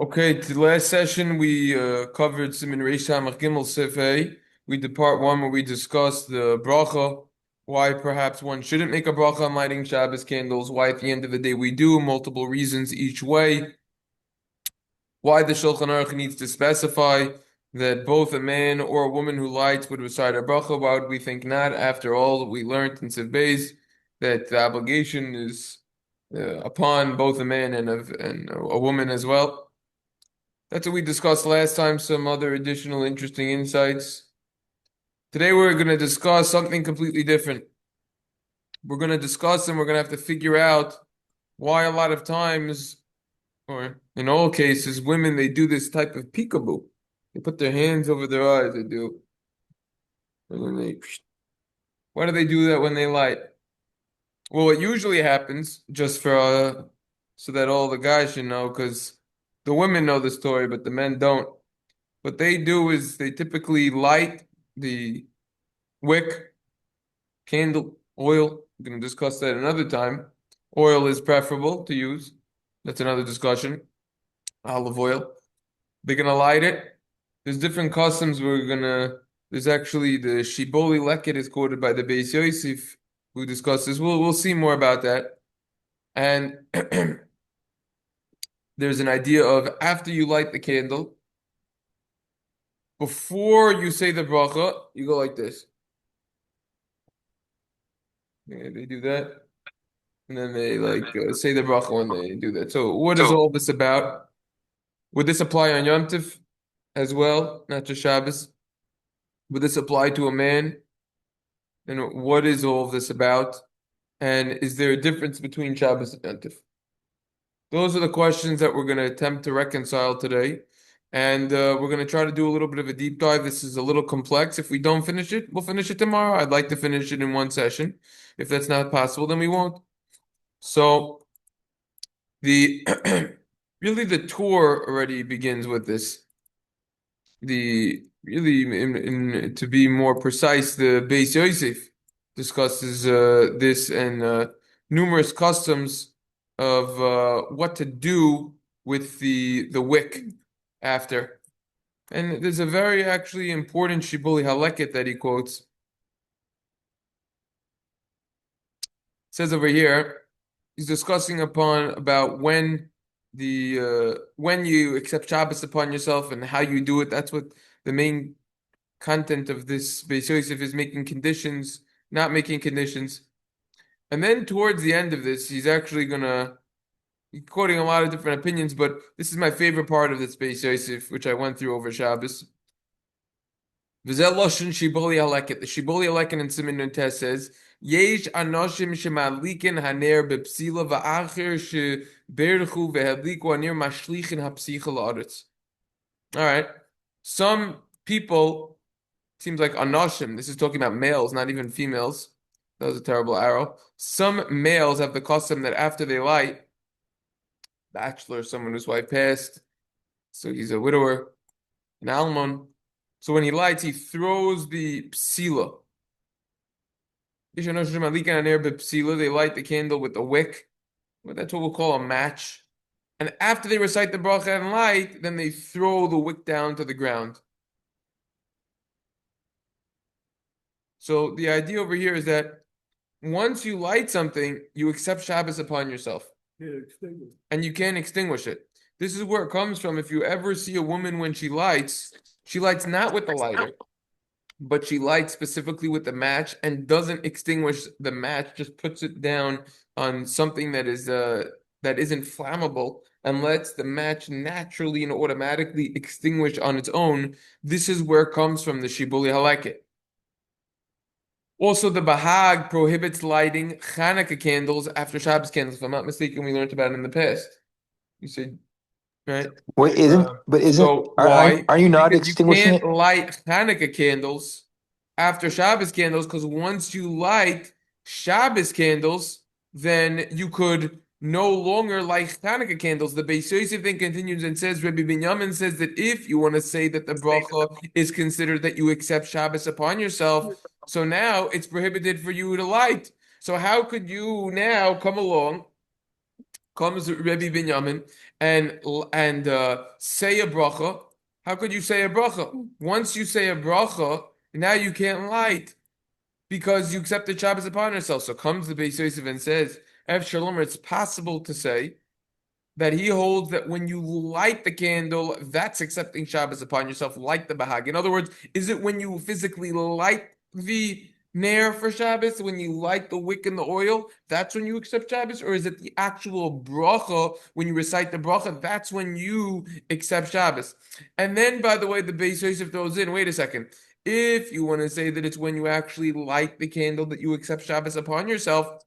Okay, the last session we covered Siman Reish Hamach Gimel Sifei. We did part one where we discussed the bracha, why perhaps one shouldn't make a bracha on lighting Shabbos candles, why at the end of the day we do, multiple reasons each way, why the Shulchan Aruch needs to specify that both a man or a woman who lights would recite a bracha. Why would we think not? After all, we learned in Siv Beis that the obligation is upon both a man and a woman as well. That's what we discussed last time, some other additional interesting insights. Today we're going to discuss something completely different. We're going to discuss and we're going to have to figure out why a lot of times, or in all cases, women, they do this type of peekaboo. They put their hands over their eyes, they do. And then why do they do that when they light? Well, it usually happens just for, so that all the guys should know, because the women know the story, but the men don't. What they do is they typically light the wick, candle, oil. We're going to discuss that another time. Oil is preferable to use. That's another discussion. Olive oil. They're going to light it. There's different customs there's actually the Shiboli Leket is quoted by the Beis Yosef who discusses. We'll see more about that. And there's an idea of after you light the candle, before you say the bracha, you go like this. Yeah, they do that. And then they say the bracha when they do that. So what is all this about? Would this apply on Yom Tov as well, not just Shabbos? Would this apply to a man? And what is all of this about? And is there a difference between Shabbos and Yom Tov? Those are the questions that we're going to attempt to reconcile today. And we're going to try to do a little bit of a deep dive. This is a little complex. If we don't finish it, we'll finish it tomorrow. I'd like to finish it in one session. If that's not possible, then we won't. So the really the tour already begins with this. The really to be more precise, the Beis Yosef discusses this and numerous customs of what to do with the wick after. And there's a very actually important Shibuli Haleket that he quotes. It says over here, he's discussing about when you accept Shabbos upon yourself and how you do it. That's what the main content of this Beis Yosef is, making conditions, not making conditions. And then towards the end of this, he's quoting a lot of different opinions, but this is my favorite part of this Beis Yosef, which I went through over Shabbos. V'zeh loshen shiboli haleket. The shiboli haleket in Siman Nun Tes says, Yesh anoshim shemalikin haner bepsila va'acher sheberchu vehadliku anir mashlichin hapsicha la'aretz. All right. Some people, seems like anoshim, this is talking about males, not even females. That was a terrible arrow. Some males have the custom that after they light, bachelor, someone whose wife passed, so he's a widower, an almon. So when he lights, he throws the psila. They light the candle with a wick. Well, that's what we'll call a match. And after they recite the bracha and light, then they throw the wick down to the ground. So the idea over here is that once you light something, you accept Shabbos upon yourself. And you can't extinguish it. This is where it comes from. If you ever see a woman when she lights not with the lighter, but she lights specifically with the match and doesn't extinguish the match, just puts it down on something that isn't flammable and lets the match naturally and automatically extinguish on its own. This is where it comes from, the Shibuli Haleket. Also, the Bahag prohibits lighting Hanukkah candles after Shabbos candles. If I'm not mistaken, we learned about it in the past. You said, right? Wait, So aren't why? are you not Because you extinguishing can't it? light Hanukkah candles after Shabbos candles, because once you light Shabbos candles, then you could no longer light Hanukkah candles. The Beis Yosef then continues and says, Rabbi Binyamin says that if you want to say that the bracha is considered that you accept Shabbos upon yourself, so now it's prohibited for you to light. So how could you now come along Comes Rebbe Binyamin and say a bracha. How could you say a bracha? Once you say a bracha, now you can't light because you accept the Shabbos upon yourself. So comes the Beis Yosef and says, Ev Shalom, it's possible to say that he holds that when you light the candle, that's accepting Shabbos upon yourself, like the Bahag. In other words, is it when you physically light the nair for Shabbos, when you light the wick and the oil, that's when you accept Shabbos? Or is it the actual bracha, when you recite the bracha, that's when you accept Shabbos? And then, by the way, the Beis Yosef throws in, wait a second, if you want to say that it's when you actually light the candle that you accept Shabbos upon yourself,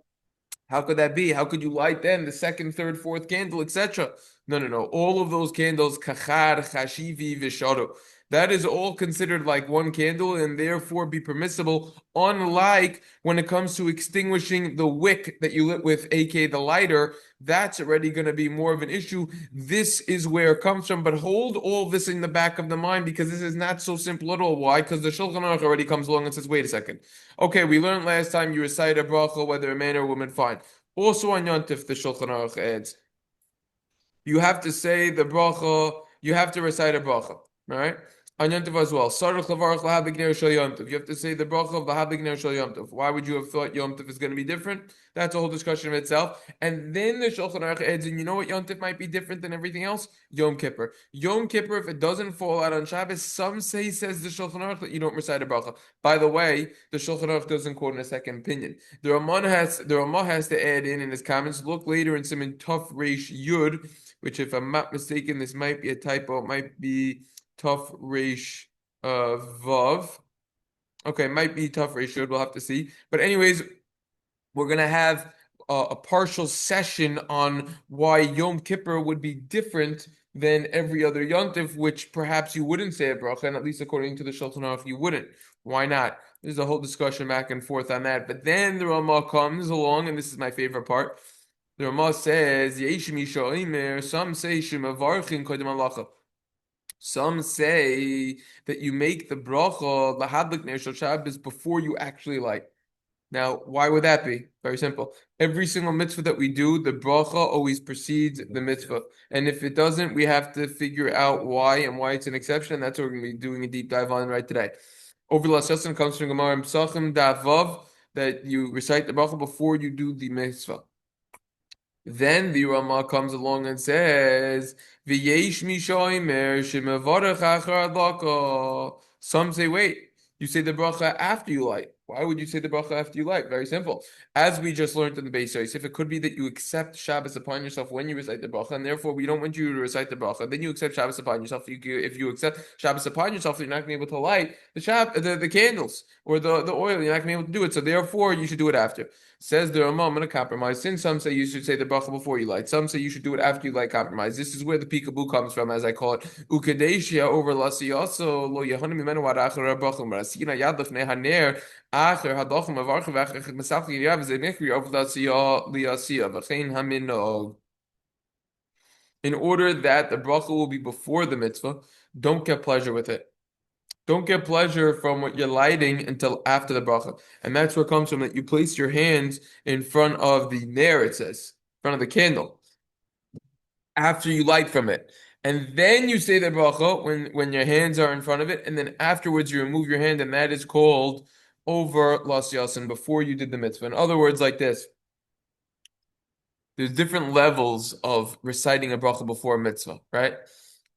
how could that be? How could you light then the second, third, fourth candle, etc.? No, no, no. All of those candles, kachar, chashivi, visharu. That is all considered like one candle and therefore be permissible, unlike when it comes to extinguishing the wick that you lit with, aka the lighter. That's already going to be more of an issue. This is where it comes from. But hold all this in the back of the mind because this is not so simple at all. Why? Because the Shulchan Aruch already comes along and says, wait a second. Okay, we learned last time you recite a bracha, whether a man or a woman, fine. Also on Yom Tov, the Shulchan Aruch adds, you have to say the bracha, you have to recite a bracha, all right? On Yom Tov as well. Sarach levarach lahabik ner shel Yom Tov. You have to say the bracha of lahabik ner shel Yom Tov. Why would you have thought Yom Tov is going to be different? That's a whole discussion of itself. And then the Shulchan Aruch adds, and you know what Yom Tov might be different than everything else? Yom Kippur. Yom Kippur, if it doesn't fall out on Shabbos, some say, says the Shulchan Aruch, that you don't recite a bracha. By the way, the Shulchan Aruch doesn't quote in a second opinion. The Ramah has to add in his comments. Look later in Siman Tuf Reish Yud, which, if I'm not mistaken, this might be a typo. It might be Tuf Reish Vav. Okay, might be Tuf Reish Yud. We'll have to see. But anyways, we're gonna have a partial session on why Yom Kippur would be different than every other Yom Tov, which perhaps you wouldn't say a bracha, and at least according to the Shulchan Aruch, you wouldn't. Why not? There's a whole discussion back and forth on that. But then the Ramah comes along, and this is my favorite part. The Ramah says, some say Shemavarchin Kodim Halacha. Some say that you make the bracha lahadlik ner shel Shabbos before you actually light. Now, why would that be? Very simple. Every single mitzvah that we do, the bracha always precedes the mitzvah. And if it doesn't, we have to figure out why and why it's an exception. That's what we're going to be doing a deep dive on right today. Over last lesson comes from Gemara in Psachim Daf Vav, that you recite the bracha before you do the mitzvah. Then the Rama comes along and says, "V'yesh mishoimer shemevarach achar adlaka." Some say, wait, you say the bracha after you light. Why would you say the bracha after you light? Very simple. As we just learned in the Beis Yosef, it could be that you accept Shabbos upon yourself when you recite the bracha, and therefore we don't want you to recite the bracha. Then you accept Shabbos upon yourself. If you accept Shabbos upon yourself, you're not going to be able to light the candles or the oil. You're not going to be able to do it. So therefore, you should do it after. Says the Rama, I'm going to compromise. Since some say you should say the bracha before you light, some say you should do it after you light. Compromise. This is where the peekaboo comes from, as I call it. Ukadeshia over lasiyaso lo yehanu mimenu warachar bracha marasina yad lefnei haner acher hadochem avarcha v'acher mesach yirav zenichri over lasiya liyasiya v'chein haminog. In order that the bracha will be before the mitzvah, don't get pleasure with it. Don't get pleasure from what you're lighting until after the bracha. And that's where it comes from, that you place your hands in front of the nair, it says, in front of the candle, after you light from it. And then you say the bracha when your hands are in front of it, and then afterwards you remove your hand, and that is called over las yasin, before you did the mitzvah. In other words, like this. There's different levels of reciting a bracha before a mitzvah, right?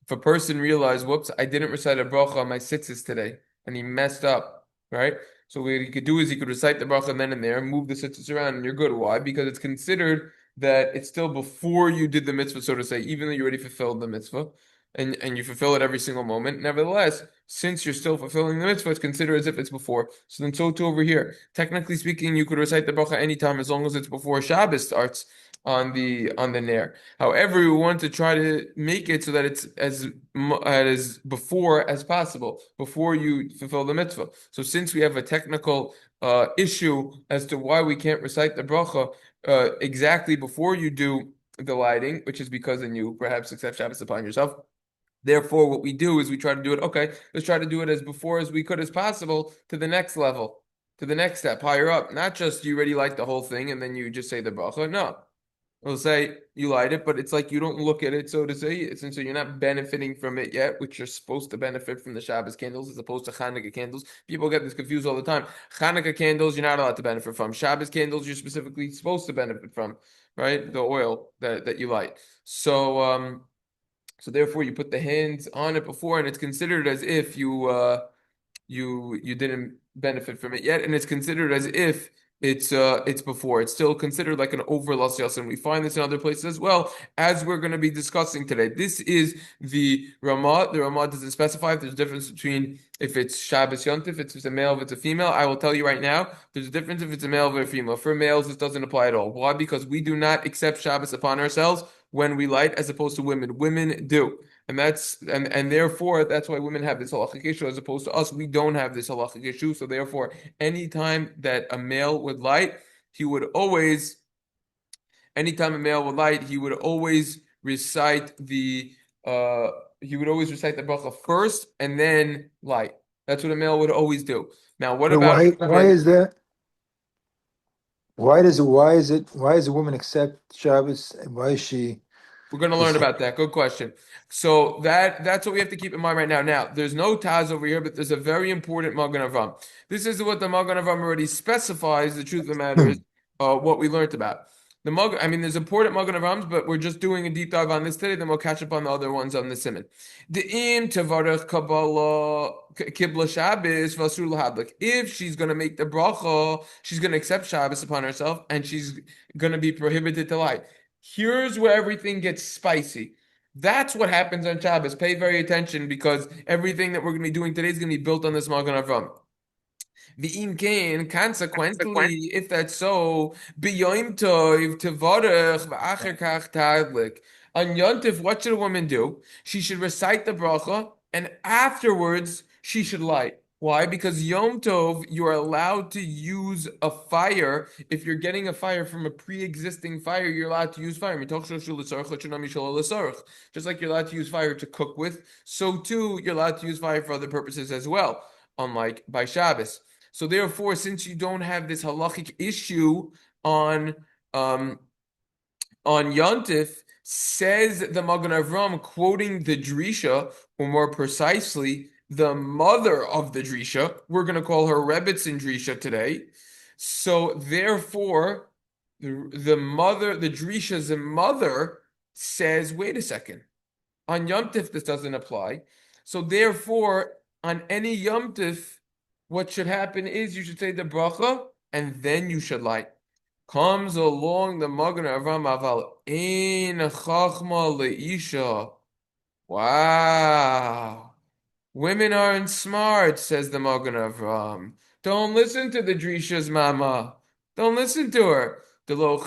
If a person realized, whoops, I didn't recite a bracha on my tzitzis today, and he messed up, right? So what he could do is he could recite the bracha then and there, move the tzitzis around, and you're good. Why? Because it's considered that it's still before you did the mitzvah, so to say, even though you already fulfilled the mitzvah, and you fulfill it every single moment. Nevertheless, since you're still fulfilling the mitzvah, it's considered as if it's before. So then so too over here. Technically speaking, you could recite the bracha anytime as long as it's before Shabbos starts on the nair. However, we want to try to make it so that it's as before as possible, before you fulfill the mitzvah. So since we have a technical issue as to why we can't recite the bracha exactly before you do the lighting, which is because then you perhaps accept Shabbos upon yourself. Therefore, what we do is we try to do it, okay, let's try to do it as before as we could as possible to the next level, to the next step, higher up. Not just you already like the whole thing and then you just say the bracha. No. It'll say you light it, but it's like you don't look at it, so to say, since you're not benefiting from it yet, which you're supposed to benefit from the Shabbos candles as opposed to Hanukkah candles. People get this confused all the time. Hanukkah candles, you're not allowed to benefit from. Shabbos candles, you're specifically supposed to benefit from, right? The oil that you light. So therefore you put the hands on it before, and it's considered as if you didn't benefit from it yet, and it's considered as if it's before. It's still considered like an overlust yasin. We find this in other places as well, as we're going to be discussing today. This is the Ramah. The Ramah doesn't specify if there's a difference between if it's Shabbos Yontif, if it's a male, if it's a female. I will tell you right now, there's a difference if it's a male or a female. For males, this doesn't apply at all. Why? Because we do not accept Shabbos upon ourselves when we light, as opposed to women. Women do. And therefore that's why women have this halachic issue as opposed to us. We don't have this halachic issue. So therefore, anytime that a male would light, he would always, anytime a male would light, he would always recite the bracha first and then light. That's what a male would always do. Now, what But about why is that? Why does a woman accept Shabbos? And why is she We're going to learn is about that. Good question. So that's what we have to keep in mind right now. Now, there's no Taz over here, but there's a very important Magen Avram. This is what the Magen Avram already specifies. The truth of the matter is what we learned about. There's important Magen Avrams, but we're just doing a deep dive on this today. Then we'll catch up on the other ones on the Simon. The im tevarech kabbalah kibla Shabbos v'asur lahadlik. If she's going to make the bracha, she's going to accept Shabbos upon herself, and she's going to be prohibited to lie. Here's where everything gets spicy. That's what happens on Shabbos. Pay very attention because everything that we're going to be doing today is going to be built on this Magen Avram. V'im kain, consequently, if that's so, b'yom tov tevarech v'acher kach tadlik. On Yontif, what should a woman do? She should recite the bracha, and afterwards she should light. Why? Because Yom Tov, you're allowed to use a fire. If you're getting a fire from a pre-existing fire, you're allowed to use fire. Just like you're allowed to use fire to cook with, so too you're allowed to use fire for other purposes as well, unlike by Shabbos. So therefore, since you don't have this halachic issue on Yontif, says the Magen Avram, quoting the Drisha, or more precisely, the mother of the Drisha. We're going to call her Rebbitzin Drisha today. So therefore, the mother, the Drisha's mother, says, wait a second. On Yom Tif, this doesn't apply. So therefore, on any Yom Tif, what should happen is you should say the bracha and then you should light. Comes along the Magen Avram Aval Ein Chachma Leisha. Wow. Women aren't smart, says the Magen Avram. Don't listen to the Drisha's mama. Don't listen to her. Don't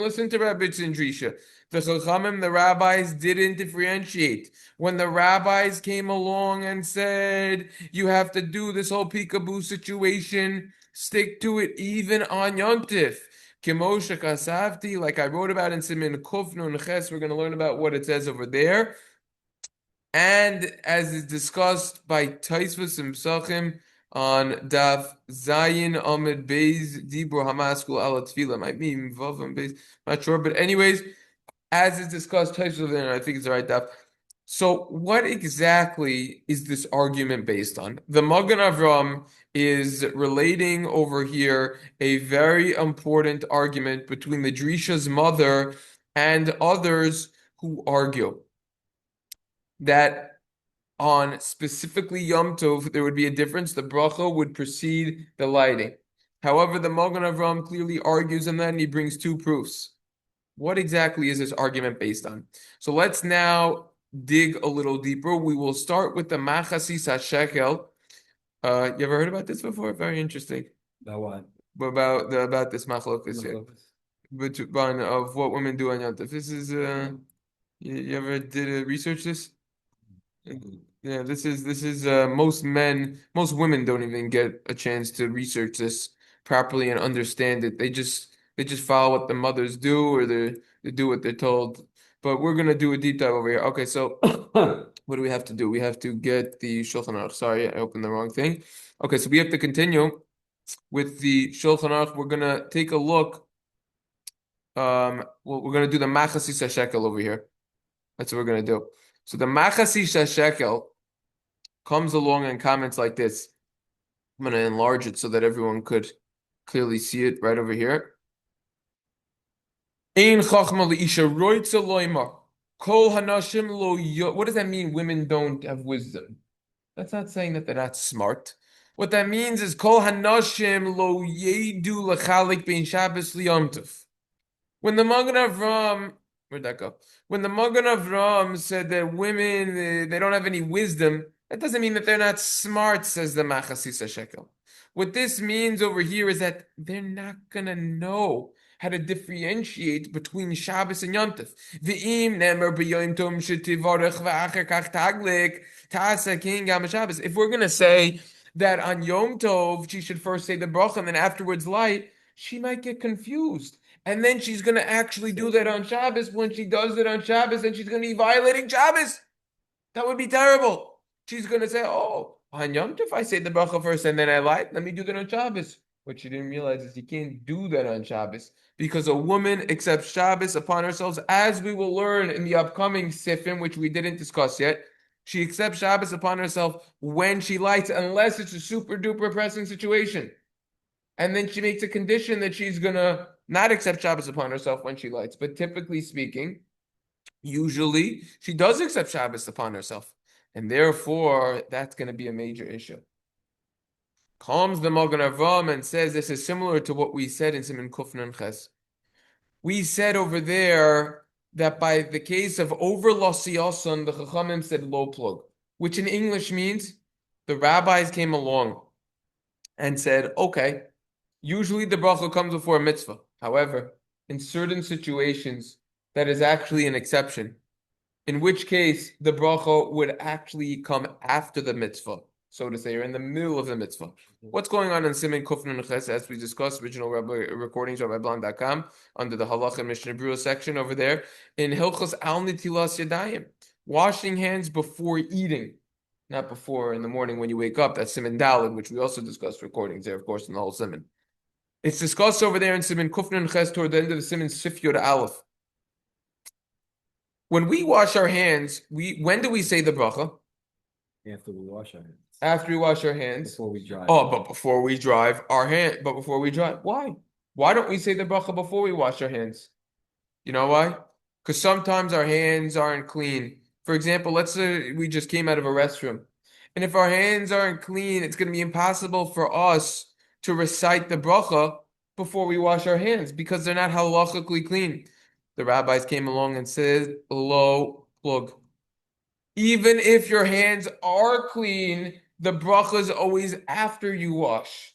listen to rabbis in Drisha. The Chachamim, the rabbis, didn't differentiate. When the rabbis came along and said, you have to do this whole peekaboo situation, stick to it even on Yontif. Kimosha Kasavti, like I wrote about in Simin Kuf Nun Ches, we're going to learn about what it says over there. And as is discussed by Taisvus and Psachim on Daf Zayin Amid Beis Dibur Hamaskul Ala Tfila, might be Vav and Beis, not sure, but anyways, as is discussed, Taisvus, and I think it's the right Daf. So, what exactly is this argument based on? The Magen Avram is relating over here a very important argument between the Drisha's mother and others who argue that on specifically Yom Tov, there would be a difference. The bracha would precede the lighting. However, the Magen Avram clearly argues on that, and he brings two proofs. What exactly is this argument based on? So let's now dig a little deeper. We will start with the Machasis HaShekel. You ever heard about this before? Very interesting. About what? About this machlokas here. Of what women do on Yom Tov. This is you ever did research this? Yeah, this is most women don't even get a chance to research this properly and understand it. They just follow what the mothers do, or they do what they're told. But we're gonna do a deep dive over here. Okay, so what do we have to do? We have to get the Shulchan Aruch. Sorry, I opened the wrong thing. Okay, so we have to continue with the Shulchan Aruch. We're gonna take a look we're going to do the Machasisa shekel over here. That's what we're going to do. So the Machasisa shekel comes along and comments like this. I'm going to enlarge it so that everyone could clearly see it right over here. Ein chachma leisha roitza loimar. Kol hanashim lo. What does that mean? Women don't have wisdom. That's not saying that they're not smart. What that means is kol hanashim lo yedu lechalik bein Shabbos liyom tov. When the Magen Avram, where'd that go? When the Magen Avram said that women they don't have any wisdom, that doesn't mean that they're not smart, says the Machasisa Shekel. What this means over here is that they're not gonna know how to differentiate between Shabbos and Yom Tov. V'im nemer b'yom tov shetivarech v'acher kach taglik ta'asa king gam Shabbos. If we're gonna say that on Yom Tov she should first say the bracha and then afterwards light, she might get confused. And then she's going to actually do that on Shabbos. When she does it on Shabbos, and she's going to be violating Shabbos. That would be terrible. She's going to say, oh, on Yom Tov, I say the bracha first and then I light. Let me do that on Shabbos. What she didn't realize is you can't do that on Shabbos because a woman accepts Shabbos upon herself, as we will learn in the upcoming Sifim, which we didn't discuss yet. She accepts Shabbos upon herself when she lights, unless it's a super duper pressing situation. And then she makes a condition that she's going to not accept Shabbos upon herself when she lights. But typically speaking, usually she does accept Shabbos upon herself. And therefore, that's going to be a major issue. Comes the Magen Avram and says this is similar to what we said in Siman Kufnan Ches. We said over there that by the case of over Lasiyasan, the Chachamim said low plug, which in English means the rabbis came along and said, okay, usually the bracha comes before a mitzvah. However, in certain situations, that is actually an exception, in which case the bracha would actually come after the mitzvah, so to say, or in the middle of the mitzvah. What's going on in Siman Kufnan Ches, as we discussed, original recordings of RabbiBlan.com, under the Halacha Mishnah Berurah section over there, in Hilchos Al Nitilas Yadayim, washing hands before eating. Not before in the morning when you wake up. That's Siman Daled, which we also discussed recordings there, of course, in the whole Siman. It's discussed over there in Siman Kufnan Ches toward the end of the Siman Sif Yod Aleph. When we wash our hands, when do we say the bracha? After we wash our hands. After we wash our hands. Before we drive. Oh, but before we drive but before we drive. Why? Why don't we say the bracha before we wash our hands? You know why? Because sometimes our hands aren't clean. For example, let's say we just came out of a restroom. And if our hands aren't clean, it's going to be impossible for us to recite the bracha before we wash our hands because they're not halachically clean. The rabbis came along and said, lo plug. Even if your hands are clean, the bracha is always after you wash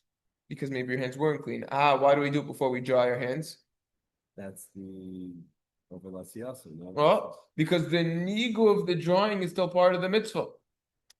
because maybe your hands weren't clean. Why do we do it before we dry our hands? That's the overlasiyasu, no? Well, because the nigu of the drying is still part of the mitzvah.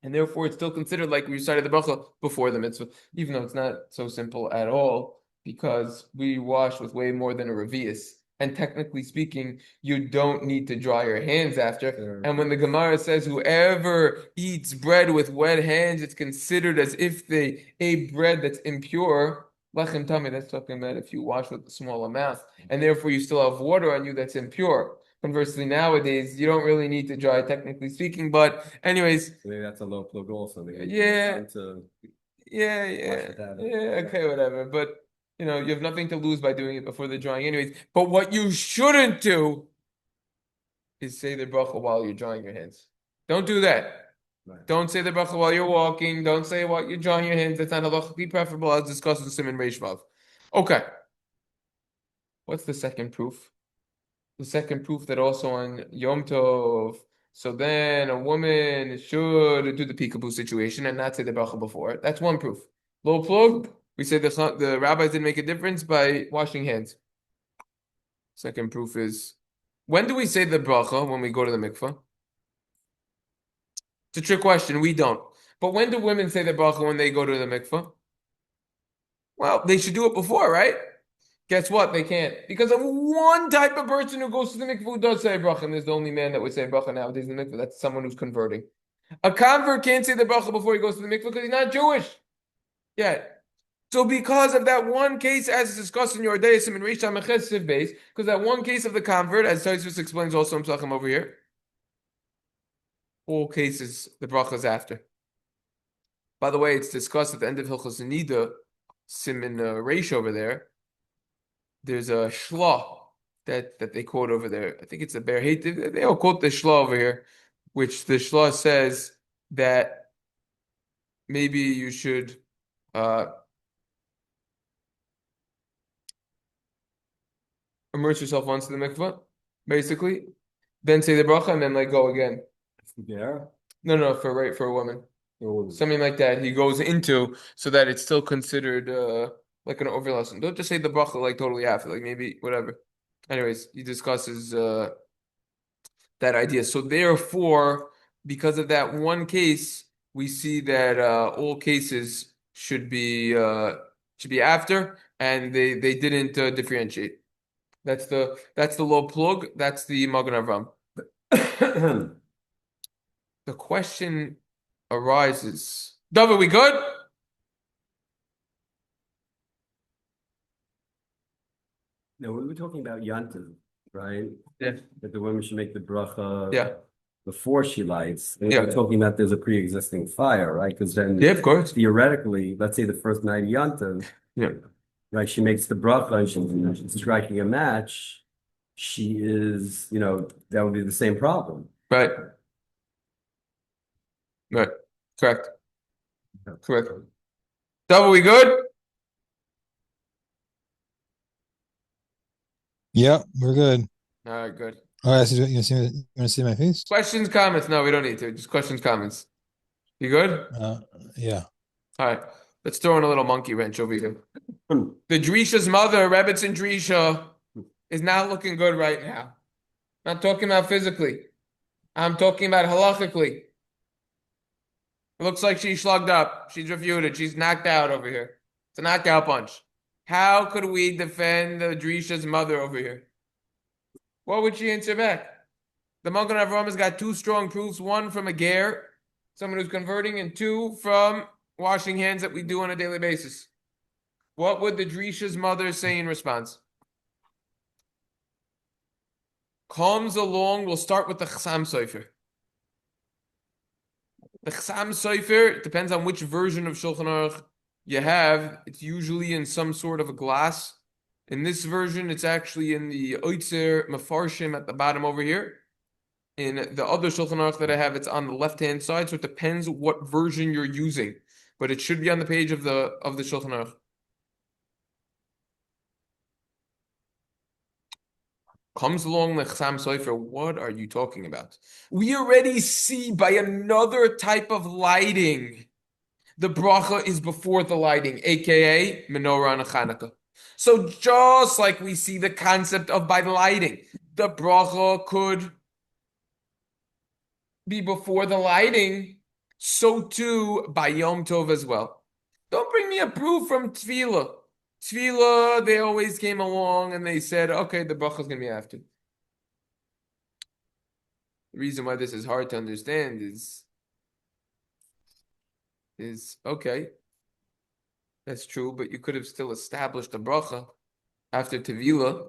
And therefore, it's still considered like we recited the bracha before the mitzvah, even though it's not so simple at all, because we wash with way more than a revius. And technically speaking, you don't need to dry your hands after. Sure. And when the Gemara says whoever eats bread with wet hands, it's considered as if they ate bread that's impure. Lechem Tami, that's talking about if you wash with a small amount, and therefore you still have water on you that's impure. Conversely, nowadays, you don't really need to dry, technically speaking. But anyways, So maybe that's a low plug also. Yeah. To yeah, it. okay, whatever. But you have nothing to lose by doing it before the drying, anyways. But what you shouldn't do is say the bracha while you're drying your hands. Don't do that. Right. Don't say the bracha while you're walking. Don't say while you're drying your hands. That's not halachically preferable, as discussed in Siman Reish Vav. Okay. What's the second proof? The second proof that also on Yom Tov, so then a woman should do the peekaboo situation and not say the bracha before. That's one proof. Low plug, we say the rabbis didn't make a difference by washing hands. Second proof is, when do we say the bracha when we go to the mikvah? It's a trick question. We don't. But when do women say the bracha when they go to the mikvah? Well, they should do it before, right? Guess what? They can't. Because of one type of person who goes to the mikvah who does say bracha, and there's the only man that would say bracha nowadays in the mikvah. That's someone who's converting. A convert can't say the bracha before he goes to the mikvah because he's not Jewish yet. So because of that one case, as discussed in your Deishas and Reisha Mechesiv base, because that one case of the convert, as Tosfos explains also in Psachim over here, all cases the bracha is after. By the way, it's discussed at the end of Hilchos Nida, Simin Reish over there. There's a shlah that they quote over there. I think it's a Ber Hate. They all quote the shlah over here, which the shlah says that maybe you should immerse yourself once in the mikvah, basically, then say the bracha and then go again. Yeah. No, for a woman. Something like that he goes into so that it's still considered like an over lesson. Don't just say the bracha totally after, maybe whatever. Anyways, he discusses that idea. So therefore, because of that one case, we see that all cases should be after, and they didn't differentiate. That's the low plug. That's the Magen Avram. The question arises. David, we good? No, we were talking about Yom Tov, right? Yeah. That the woman should make the bracha Yeah. before she lights. And Yeah. we're talking about there's a pre-existing fire, right? Because then Yeah, of course. theoretically, let's say the first night of Yom Tov, Yeah. right? She makes the bracha and she's striking a match. She is, that would be the same problem. Right. Right. Correct. Correct. Double, we good? Yeah, we're good. All right, good. All right, so you want to see my face? Questions, comments? No, we don't need to. Just questions, comments. You good? Yeah. All right. Let's throw in a little monkey wrench over here. The Derishas mother, Rebbetzin Drisha, is not looking good right now. I'm not talking about physically. I'm talking about halachically. It looks like she's slugged up. She's refuted. She's knocked out over here. It's a knockout punch. How could we defend the Drisha's mother over here? What would she answer back? The Magen Avraham has got two strong proofs. One from a ger, someone who's converting, and two from washing hands that we do on a daily basis. What would the Drisha's mother say in response? Comes along, we'll start with the Chasam Sofer. The Chasam Sofer, depends on which version of Shulchan Aruch you have. It's usually in some sort of a glass. In this version, it's actually in the Oitzer Mefarshim at the bottom over here. In the other Shulchan Aruch that I have, it's on the left-hand side, so it depends what version you're using. But it should be on the page of the Shulchan Aruch. Comes along the Chasam Sofer. What are you talking about? We already see by another type of lighting, the bracha is before the lighting, aka menorah and Chanukah. So just like we see the concept of by lighting, the bracha could be before the lighting, so too by Yom Tov as well. Don't bring me a proof from Tefillah. Tefillah, they always came along and they said, okay, the bracha is going to be after. The reason why this is hard to understand is okay, that's true, but you could have still established a bracha after Tefillah,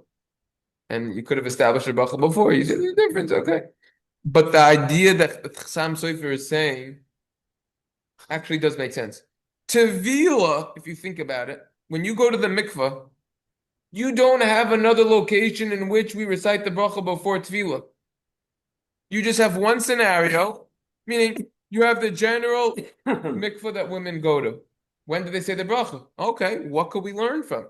and you could have established a bracha before. You see the difference, okay? But the idea that Chasam Sofer is saying actually does make sense. Tefillah, if you think about it, when you go to the mikvah, you don't have another location in which we recite the bracha before Tefillah. You just have one scenario, meaning you have the general mikvah that women go to. When do they say the bracha? Okay, what could we learn from?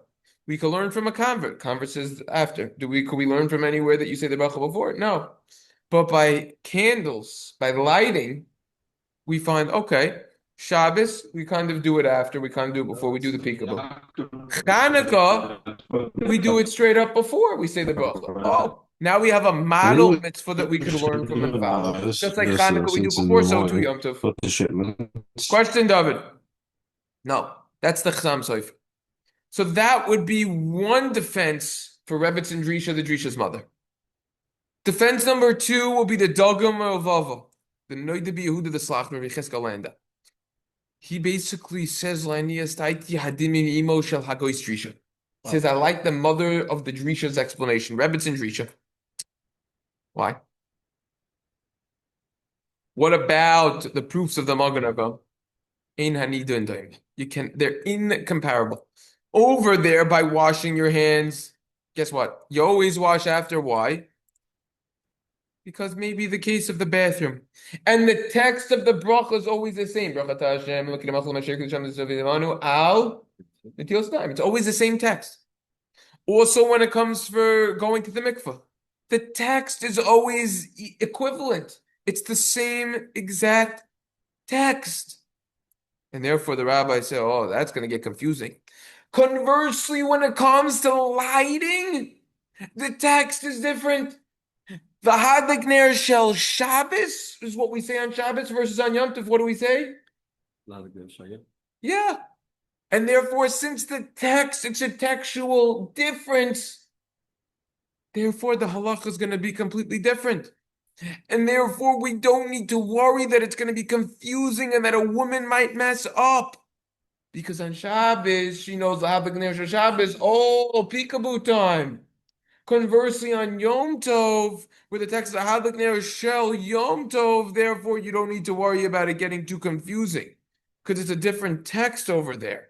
We could learn from a convert. Convert says after. Could we learn from anywhere that you say the bracha before? No. But by candles, by lighting, we find, okay, Shabbos, we kind of do it after, we kind of do it before, we do the peekaboo. Chanukah, we do it straight up before we say the bracha. Oh, now we have a model mitzvah that we could learn from and follow. Just like Chanukah we do before, so too Yom Tov. Question, David? No, that's the Chasam Sofer. So that would be one defense for Rebbetzin Drisha, the Drisha's mother. Defense number two will be the Dogam of Ava, the Noida Yehuda the Slachner Vicheska Landa. He basically says, "Lanias taiti hadimim imo shel hagois drisha." He says, "I like the mother of the Drisha's explanation, Rebbetzin Drisha." Why? What about the proofs of the Magen Avraham? Ein hanidun daim. They're incomparable. Over there, by washing your hands, guess what? You always wash after. Why? Because maybe the case of the bathroom. And the text of the bracha is always the same. Al Netilas Yadayim. It's always the same text. Also, when it comes for going to the mikveh, the text is always equivalent. It's the same exact text. And therefore, the rabbis say, oh, that's going to get confusing. Conversely, when it comes to lighting, the text is different. The Hadlik Ner Shel Shabbos is what we say on Shabbos versus on Yom Tov. What do we say? Yeah. And therefore, since the text, it's a textual difference, therefore the halacha is going to be completely different. And therefore, we don't need to worry that it's going to be confusing and that a woman might mess up. Because on Shabbos, she knows the Hadlik Ner Shel Shabbos, oh, peekaboo time. Conversely, on Yom Tov, where the text is Hadlik Ner Shel Yom Tov, therefore you don't need to worry about it getting too confusing, because it's a different text over there.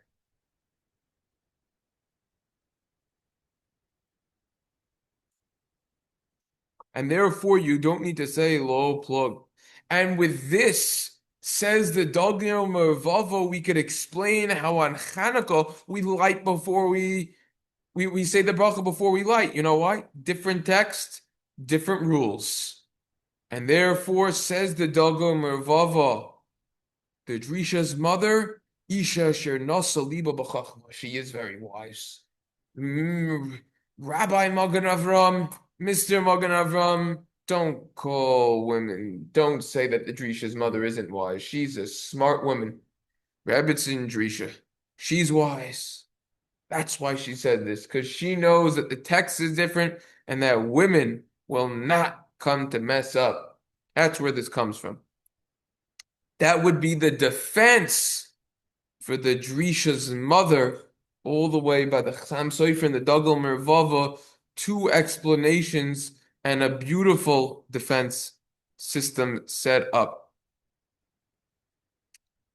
And therefore you don't need to say lo plug. And with this, says the Dogner Mervavo, we could explain how on Chanukah we light before we say the bracha before we light. You know why? Different text, different rules. And therefore, says the Dago Mervava, the Drisha's mother, Isha Shernasa Liba B'chachma. She is very wise. Rabbi Magen Avram, Mr. Magen Avram, don't call women. Don't say that the Drisha's mother isn't wise. She's a smart woman. Rebbetzin Drisha. She's wise. That's why she said this, because she knows that the text is different and that women will not come to mess up. That's where this comes from. That would be the defense for the Drisha's mother, all the way by the Chassam Sofer and the Dagel Mervava, two explanations and a beautiful defense system set up.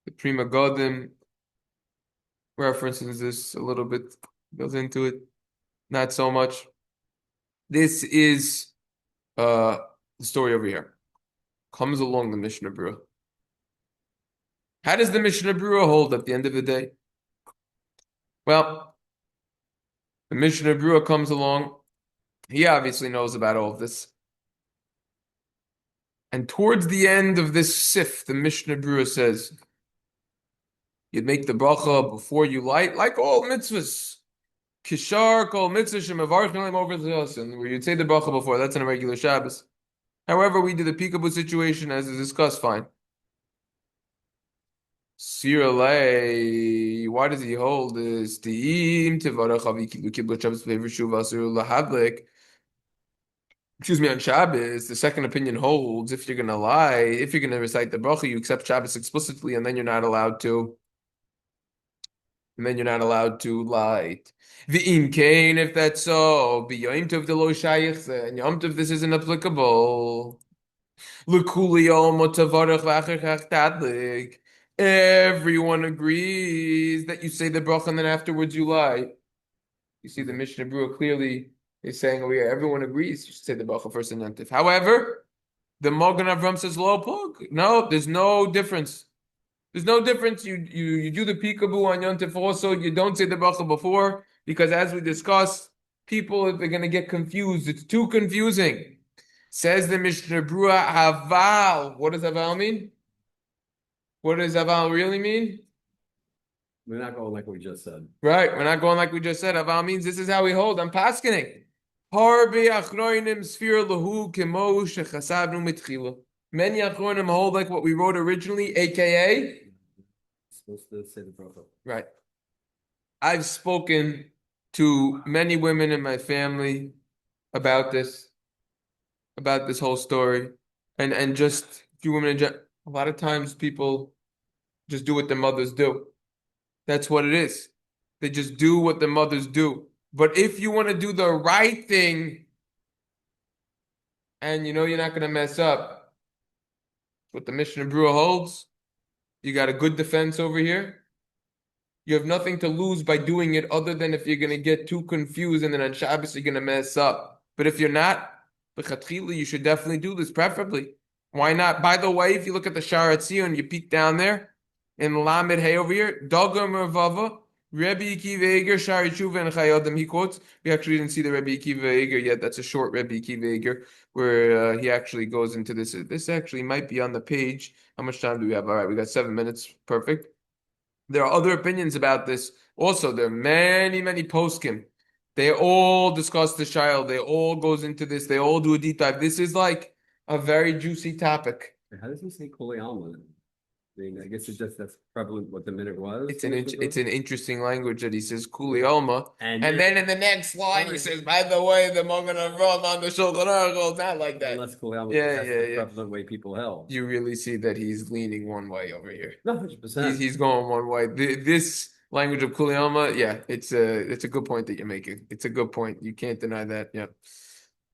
The Prima Godim references this a little bit, goes into it, not so much. This is the story over here. Comes along the Mishnah Berurah. How does the Mishnah Berurah hold at the end of the day? Well, the Mishnah Berurah comes along. He obviously knows about all of this. And towards the end of this sif, the Mishnah Berurah says, you'd make the bracha before you light, like all mitzvahs. Kishar kol mitzvah shemavarchim over the where you'd say the bracha before. That's in a regular Shabbos. However, we do the peekaboo situation as is discussed, fine. Siralei, why does he hold this? Excuse me, on Shabbos, the second opinion holds if you're going to lie, if you're going to recite the bracha, you accept Shabbos explicitly, and then you're not allowed to. And then you're not allowed to lie. V'im kain, if that's so, b'yom tov de lo shayich, and Yom Tov this isn't applicable. Everyone agrees that you say the bracha and then afterwards you lie. You see, the Mishnah Berurah clearly is saying over here, everyone agrees you should say the bracha first and Yom Tov. However, the Magen Avram says lo pug. No, there's no difference. There's no difference. You do the peekaboo on Yom Tov also. You don't say the bracha before because, as we discussed, people they're going to get confused. It's too confusing. Says the Mishnah Berurah, Haval. What does Haval mean? What does Haval really mean? We're not going like we just said. Right, we're not going like we just said. Haval means this is how we hold. I'm paskening. Harbe achroinim sfir lahu kemo shechasavnu mitchila. Many achronim hold like what we wrote originally, aka Supposed to say the bracha. right. I've spoken to many women in my family about this whole story, and just a few women in general. A lot of times people just do what their mothers do. That's what it is. They just do what their mothers do. But if you want to do the right thing and you know you're not going to mess up, what the Mishnah Brewer holds, you got a good defense over here. You have nothing to lose by doing it other than if you're going to get too confused and then on Shabbos you're going to mess up. But if you're not, you should definitely do this, preferably. Why not? By the way, if you look at the Shara Tzion, you peek down there in Lamed Hay over here, Daga Mervava, Rebbe Akiva Eger, Shari Tshuva, and Chayodim, he quotes. We actually didn't see the Rebbe Akiva Eger yet. That's a short Rebbe Akiva Eger where he actually goes into this. This actually might be on the page. How much time do we have? All right, we got 7 minutes. Perfect. There are other opinions about this. Also, there are many, many poskim. They all discuss the child. They all goes into this. They all do a deep dive. This is like a very juicy topic. How does he say Kuli Alma? I mean, I guess that's probably what the minute was. It's an interesting language that he says Kuli Alma, and then in the next line he says, by the way, the Magen Avraham on the Shulchan Aruch goes not like that. Unless Kuli Alma, that's the prevalent way people held. You really see that he's leaning one way over here. 100%. He's going one way. This language of Kuli Alma, yeah, it's a good point that you're making. It's a good point. You can't deny that. Yeah,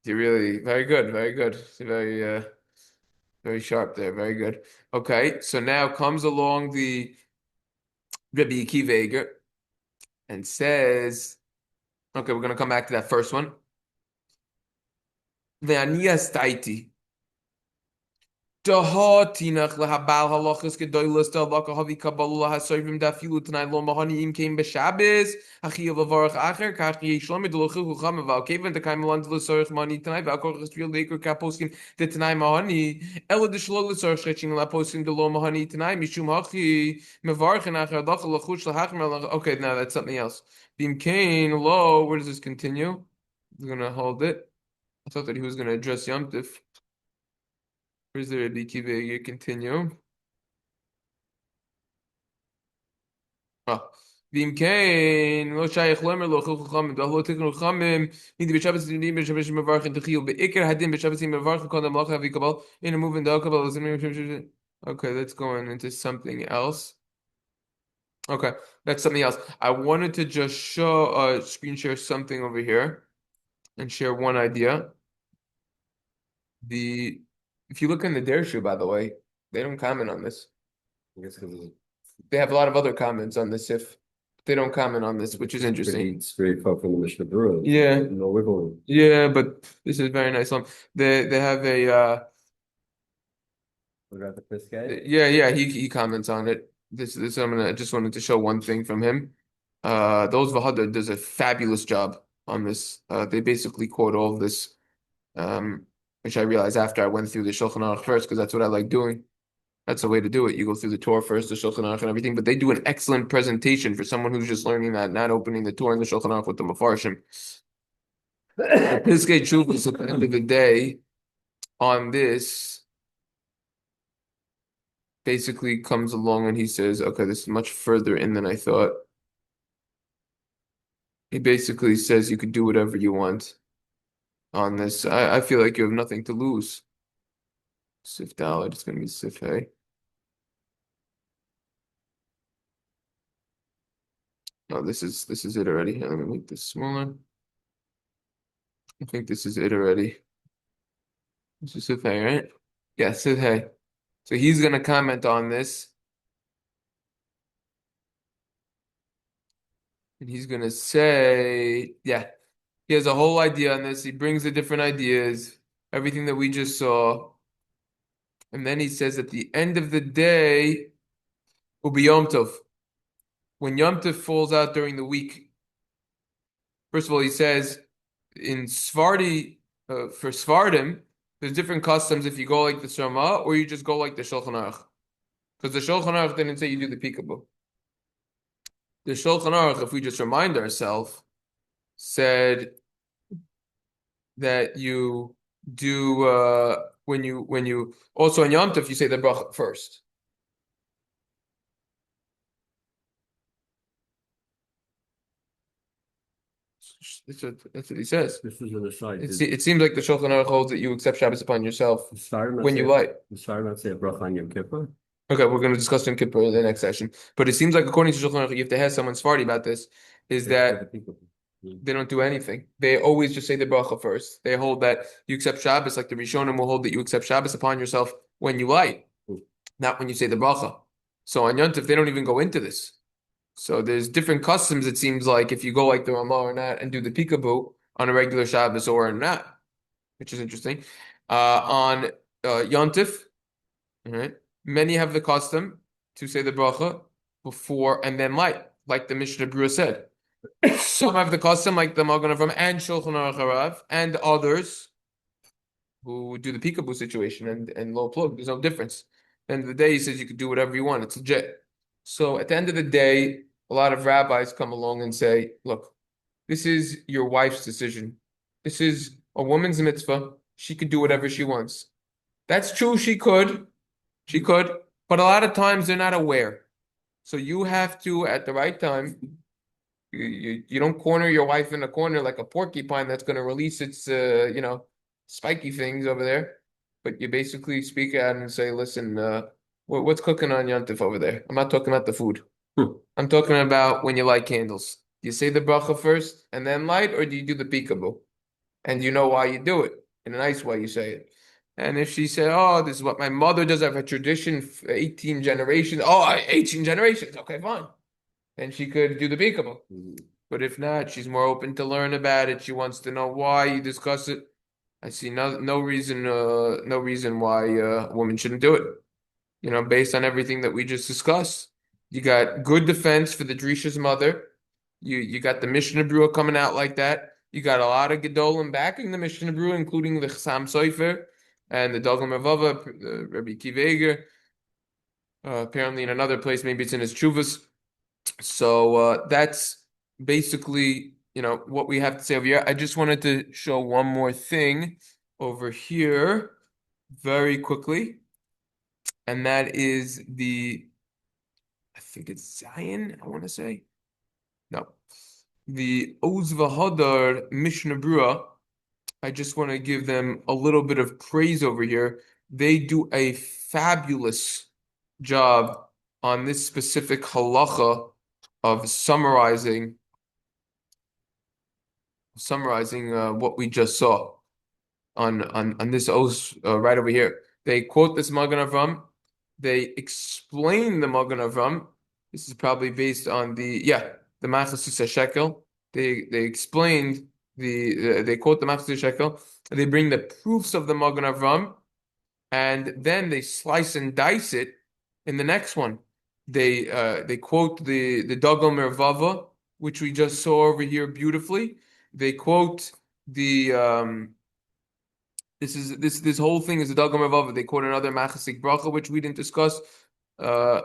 you're really very good, very good. It's very very sharp there. Very good. Okay, so now comes along the Rebbe Akiva Eger and says, okay, we're going to come back to that first one. Ve'aniyas taiti. Dahatinach lahabal halachas gedoylas dalaka havi kabbalah hasoivim dafilu tonight lo mahani im came b'Shabbos hachi avavarach acher kachi yishlom edolochu chucham v'alkeven the kaim land l'sorich mani tonight v'alkoch real leker kaposkim the tonight mahani ela the shlol l'sorich stretching laposkim the lo mahani tonight mishum hachi mevarach acher dacha lachush lahachmer. Okay, now that's something else. Bim kain lo. Where does this continue? We're gonna hold it. I thought that he was gonna address Yom Tov. Where's the Rebbe Akiva Eger continue? V'im kain lo shayich lomer lo chil chachamim v'lo tiknu chachamim nidi b'Shabbos nidim b'Shabbos mevarchin techil be'ikar hadin b'Shabbos mevarchin kol damlacha v'kabal in a moving dakabal. Okay, that's going into something else. Okay, that's something else. I wanted to just show screen share something over here and share one idea. If you look in the Derishas, by the way, they don't comment on this. I guess because they have a lot of other comments on this. If they don't comment on this, which is interesting. It's very far from the Mishnah Brewer. Yeah, no wiggle room. Yeah, but this is very nice. They have a. What about the Piskei? Yeah. He comments on it. This I just wanted to show one thing from him. Those Vahadar does a fabulous job on this. They basically quote all of this. Which I realized after I went through the Shulchan Aruch first, because that's what I like doing. That's the way to do it. You go through the Torah first, the Shulchan Aruch and everything, but they do an excellent presentation for someone who's just learning that, not opening the Torah and the Shulchan Aruch with the Mefarshim. The Piskei Teshuvos at the end of the day on this basically comes along and he says, okay, this is much further in than I thought. He basically says you could do whatever you want on this. I feel like you have nothing to lose. Sif Dalet, it's going to be Sif Hey. No, this is it already. Let me make this smaller. I think this is it already. This is Sif Hey, right? Yeah, Sif Hey. So he's going to comment on this. And he's going to say, yeah, he has a whole idea on this. He brings the different ideas, everything that we just saw. And then he says at the end of the day, will be Yom Tov. When Yom Tov falls out during the week, first of all, he says in Sfardi, for Sfardim, there's different customs if you go like the Shema or you just go like the Shulchan Aruch. Because the Shulchan Aruch didn't say you do the Peekaboo. The Shulchan Aruch, if we just remind ourselves, said that you do when you also in Yom Tov you say the bracha first. That's what he says. This is an aside. It seems like the Shulchan Aruch holds that you accept Shabbos upon yourself when you light. The Sar not say a bracha on Yom Kippur? Okay, we're going to discuss Yom Kippur in the next session. But it seems like according to Shulchan Aruch, you have to have someone Sephardi about this, is that they don't do anything. They always just say the bracha first. They hold that you accept Shabbos, like the Rishonim will hold that you accept Shabbos upon yourself when you light, not when you say the bracha. So on Yom Tov, they don't even go into this. So there's different customs, it seems like, if you go like the Ramah or not and do the peekaboo on a regular Shabbos or not, which is interesting. On Yom Tov, all right, many have the custom to say the bracha before and then light, like the Mishnah Berurah said. Some have the custom, like the Magen Avraham and Shulchan Aruch Harav, and others who do the peekaboo situation and low plug. There's no difference. At the end of the day, he says you could do whatever you want. It's legit. So at the end of the day, a lot of rabbis come along and say, look, this is your wife's decision. This is a woman's mitzvah. She could do whatever she wants. That's true, she could. She could. But a lot of times they're not aware. So you have to, at the right time, you don't corner your wife in a corner like a porcupine that's going to release its, spiky things over there. But you basically speak out and say, listen, what's cooking on Yom Tov over there? I'm not talking about the food. I'm talking about when you light candles. Do you say the bracha first and then light, or do you do the peekaboo? And you know why you do it. In a nice way, you say it. And if she said, oh, this is what my mother does, I have a tradition, 18 generations. Oh, 18 generations. Okay, fine. And she could do the peekaboo. But if not, she's more open to learn about it. She wants to know why you discuss it. I see no reason why a woman shouldn't do it. Based on everything that we just discussed. You got good defense for the Derishas mother. You got the Mishnah Berurah coming out like that. You got a lot of Gedolim backing the Mishnah Berurah, including the Chassam Sofer and the Dagam Ravava, Rabbi Akiva Eiger. Apparently in another place, maybe it's in his Chuvas. So that's basically, what we have to say over here. I just wanted to show one more thing over here very quickly. And that is I think it's Zion, I want to say. No. The Oz V'Hadar Mishnah Berurah, I just want to give them a little bit of praise over here. They do a fabulous job on this specific halacha of summarizing what we just saw on this Oz right over here. They quote this Magen Avraham. They explain the Magen Avraham. This is probably based on the Machas Shekel. They explained they quote the Machas Shekel. They bring the proofs of the Magen Avraham, and then they slice and dice it in the next one. They quote the Dagam Mervava, which we just saw over here beautifully. They quote the this whole thing is a Dagam Mervava. They quote another Machasik Bracha, which we didn't discuss. And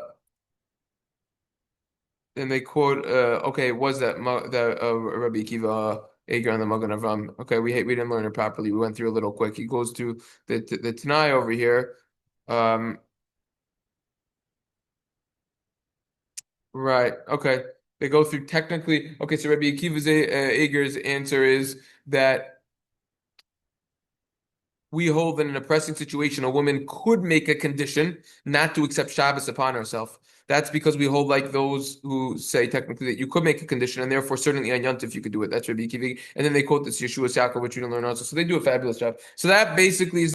they quote, was that Rabbi Akiva Eiger on the Magen Avraham? Okay, we didn't learn it properly. We went through a little quick. He goes to the Tanai over here. Right. Okay. They go through technically. Okay, so Rabbi Akiva Eiger's answer is that we hold that in a pressing situation, a woman could make a condition not to accept Shabbos upon herself. That's because we hold like those who say technically that you could make a condition, and therefore certainly on Yom Tov you could do it. That's Rabbi Akiva. And then they quote this Yeshua Yaakov, which we don't learn also. So they do a fabulous job. So that basically is